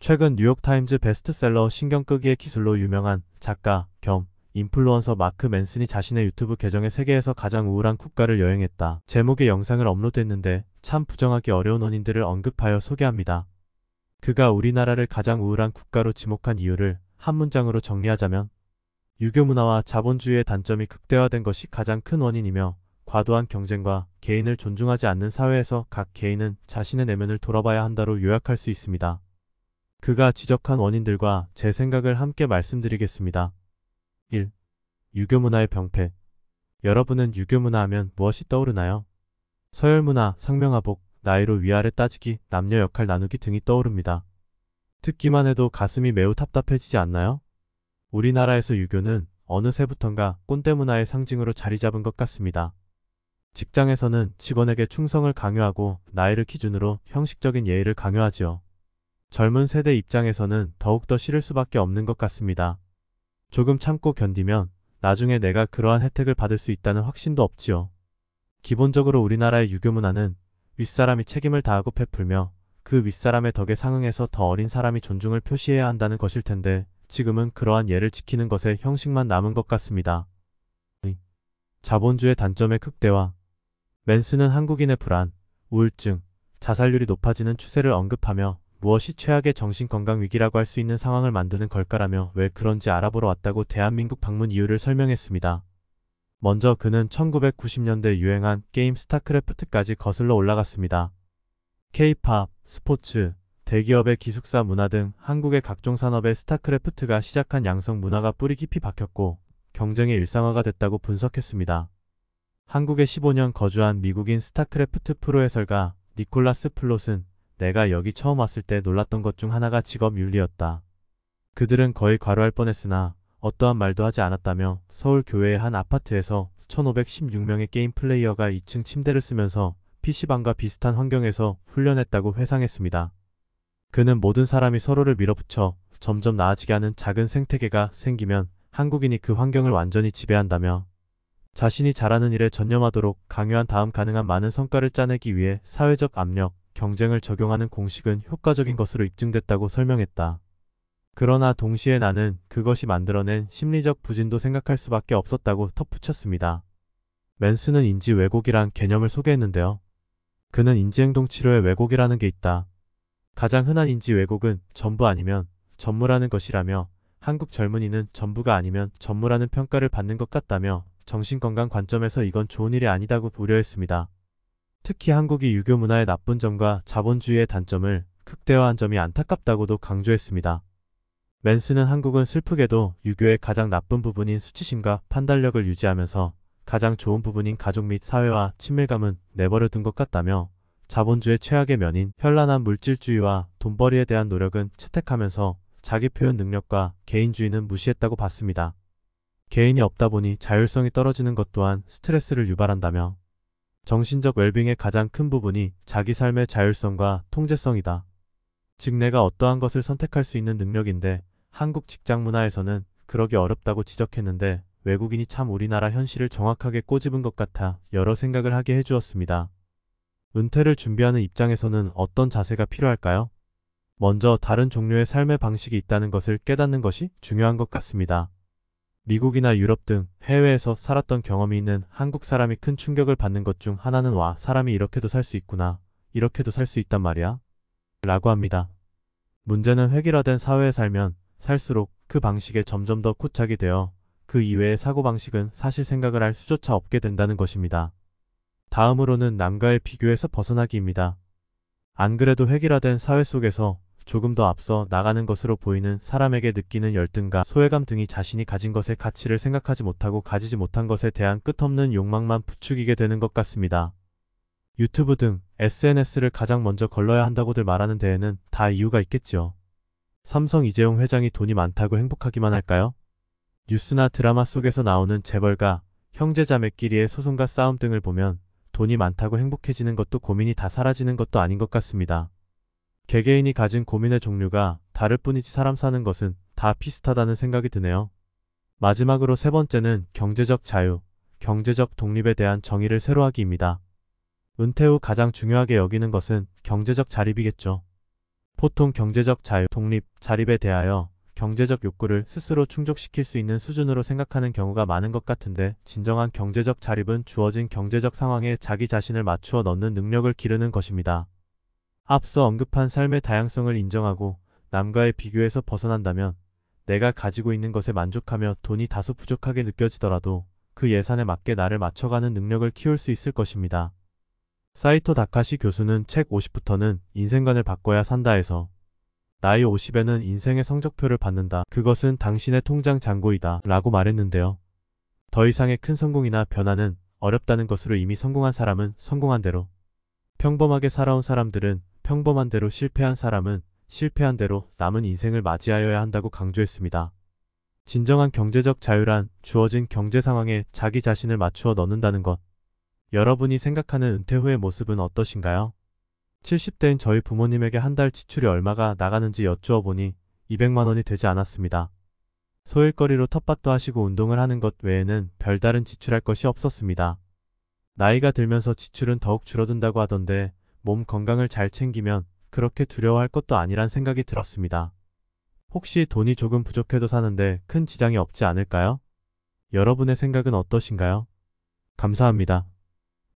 최근 뉴욕타임즈 베스트셀러 신경 끄기의 기술로 유명한 작가 겸 인플루언서 마크 맨슨이 자신의 유튜브 계정에 세계에서 가장 우울한 국가를 여행했다 제목의 영상을 업로드했는데 참 부정하기 어려운 원인들을 언급하여 소개합니다. 그가 우리나라를 가장 우울한 국가로 지목한 이유를 한 문장으로 정리하자면 유교 문화와 자본주의의 단점이 극대화된 것이 가장 큰 원인이며 과도한 경쟁과 개인을 존중하지 않는 사회에서 각 개인은 자신의 내면을 돌아봐야 한다로 요약할 수 있습니다. 그가 지적한 원인들과 제 생각을 함께 말씀드리겠습니다. 1. 유교 문화의 병폐. 여러분은 유교 문화 하면 무엇이 떠오르나요? 서열 문화, 상명하복, 나이로 위아래 따지기, 남녀 역할 나누기 등이 떠오릅니다. 듣기만 해도 가슴이 매우 답답해지지 않나요? 우리나라에서 유교는 어느새부턴가 꼰대 문화의 상징으로 자리 잡은 것 같습니다. 직장에서는 직원에게 충성을 강요하고 나이를 기준으로 형식적인 예의를 강요하지요. 젊은 세대 입장에서는 더욱더 싫을 수밖에 없는 것 같습니다. 조금 참고 견디면 나중에 내가 그러한 혜택을 받을 수 있다는 확신도 없지요. 기본적으로 우리나라의 유교 문화는 윗사람이 책임을 다하고 베풀며 그 윗사람의 덕에 상응해서 더 어린 사람이 존중을 표시해야 한다는 것일 텐데 지금은 그러한 예를 지키는 것에 형식만 남은 것 같습니다. 자본주의 단점의 극대화. 맨슨은 한국인의 불안, 우울증, 자살률이 높아지는 추세를 언급하며 무엇이 최악의 정신건강 위기라고 할 수 있는 상황을 만드는 걸까라며 왜 그런지 알아보러 왔다고 대한민국 방문 이유를 설명했습니다. 먼저 그는 1990년대 유행한 게임 스타크래프트까지 거슬러 올라갔습니다. K-팝, 스포츠, 대기업의 기숙사 문화 등 한국의 각종 산업에 스타크래프트가 시작한 양성 문화가 뿌리 깊이 박혔고 경쟁의 일상화가 됐다고 분석했습니다. 한국에 15년 거주한 미국인 스타크래프트 프로 해설가 니콜라스 플롯은 내가 여기 처음 왔을 때 놀랐던 것 중 하나가 직업 윤리였다. 그들은 거의 과로할 뻔했으나 어떠한 말도 하지 않았다며 서울 교외의 한 아파트에서 1516명의 게임 플레이어가 2층 침대를 쓰면서 PC방과 비슷한 환경에서 훈련했다고 회상했습니다. 그는 모든 사람이 서로를 밀어붙여 점점 나아지게 하는 작은 생태계가 생기면 한국인이 그 환경을 완전히 지배한다며 자신이 잘하는 일에 전념하도록 강요한 다음 가능한 많은 성과를 짜내기 위해 사회적 압력, 경쟁을 적용하는 공식은 효과적인 것으로 입증됐다고 설명했다. 그러나 동시에 나는 그것이 만들어낸 심리적 부진도 생각할 수밖에 없었다고 덧붙였습니다. 맨슨은 인지 왜곡이란 개념을 소개했는데요. 그는 인지행동 치료에 왜곡이라는 게 있다. 가장 흔한 인지 왜곡은 전부 아니면 전무라는 것이라며 한국 젊은이는 전부가 아니면 전무라는 평가를 받는 것 같다며 정신건강 관점에서 이건 좋은 일이 아니다고 우려했습니다. 특히 한국이 유교 문화의 나쁜 점과 자본주의의 단점을 극대화한 점이 안타깝다고도 강조했습니다. 맨슨은 한국은 슬프게도 유교의 가장 나쁜 부분인 수치심과 판단력을 유지하면서 가장 좋은 부분인 가족 및 사회와 친밀감은 내버려 둔 것 같다며 자본주의 최악의 면인 현란한 물질주의와 돈벌이에 대한 노력은 채택하면서 자기 표현 능력과 개인주의는 무시했다고 봤습니다. 개인이 없다 보니 자율성이 떨어지는 것 또한 스트레스를 유발한다며 정신적 웰빙의 가장 큰 부분이 자기 삶의 자율성과 통제성이다. 즉 내가 어떠한 것을 선택할 수 있는 능력인데 한국 직장 문화에서는 그러기 어렵다고 지적했는데 외국인이 참 우리나라 현실을 정확하게 꼬집은 것 같아 여러 생각을 하게 해주었습니다. 은퇴를 준비하는 입장에서는 어떤 자세가 필요할까요? 먼저 다른 종류의 삶의 방식이 있다는 것을 깨닫는 것이 중요한 것 같습니다. 미국이나 유럽 등 해외에서 살았던 경험이 있는 한국 사람이 큰 충격을 받는 것 중 하나는 와, 사람이 이렇게도 살 수 있구나, 이렇게도 살 수 있단 말이야 라고 합니다. 문제는 획일화된 사회에 살면 살수록 그 방식에 점점 더 고착이 되어 그 이외의 사고방식은 사실 생각을 할 수조차 없게 된다는 것입니다. 다음으로는 남과의 비교에서 벗어나기입니다. 안 그래도 획일화된 사회 속에서 조금 더 앞서 나가는 것으로 보이는 사람에게 느끼는 열등과 소외감 등이 자신이 가진 것의 가치를 생각하지 못하고 가지지 못한 것에 대한 끝없는 욕망만 부추기게 되는 것 같습니다. 유튜브 등 SNS를 가장 먼저 걸러야 한다고들 말하는 데에는 다 이유가 있겠지요. 삼성 이재용 회장이 돈이 많다고 행복하기만 할까요? 뉴스나 드라마 속에서 나오는 재벌가, 형제자매끼리의 소송과 싸움 등을 보면 돈이 많다고 행복해지는 것도 고민이 다 사라지는 것도 아닌 것 같습니다. 개개인이 가진 고민의 종류가 다를 뿐이지 사람 사는 것은 다 비슷하다는 생각이 드네요. 마지막으로 세 번째는 경제적 자유, 경제적 독립에 대한 정의를 새로 하기입니다. 은퇴 후 가장 중요하게 여기는 것은 경제적 자립이겠죠. 보통 경제적 자유, 독립, 자립에 대하여 경제적 욕구를 스스로 충족시킬 수 있는 수준으로 생각하는 경우가 많은 것 같은데, 진정한 경제적 자립은 주어진 경제적 상황에 자기 자신을 맞추어 넣는 능력을 기르는 것입니다. 앞서 언급한 삶의 다양성을 인정하고 남과의 비교에서 벗어난다면 내가 가지고 있는 것에 만족하며 돈이 다소 부족하게 느껴지더라도 그 예산에 맞게 나를 맞춰가는 능력을 키울 수 있을 것입니다. 사이토 다카시 교수는 책 50부터는 인생관을 바꿔야 산다에서 나이 50에는 인생의 성적표를 받는다. 그것은 당신의 통장 잔고이다. 라고 말했는데요. 더 이상의 큰 성공이나 변화는 어렵다는 것으로 이미 성공한 사람은 성공한 대로, 평범하게 살아온 사람들은 평범한 대로, 실패한 사람은 실패한 대로 남은 인생을 맞이하여야 한다고 강조했습니다. 진정한 경제적 자유란 주어진 경제 상황에 자기 자신을 맞추어 넣는다는 것. 여러분이 생각하는 은퇴 후의 모습은 어떠신가요? 70대인 저희 부모님에게 한 달 지출이 얼마가 나가는지 여쭈어 보니 200만 원이 되지 않았습니다. 소일거리로 텃밭도 하시고 운동을 하는 것 외에는 별다른 지출할 것이 없었습니다. 나이가 들면서 지출은 더욱 줄어든다고 하던데 몸 건강을 잘 챙기면 그렇게 두려워할 것도 아니란 생각이 들었습니다. 혹시 돈이 조금 부족해도 사는데 큰 지장이 없지 않을까요? 여러분의 생각은 어떠신가요? 감사합니다.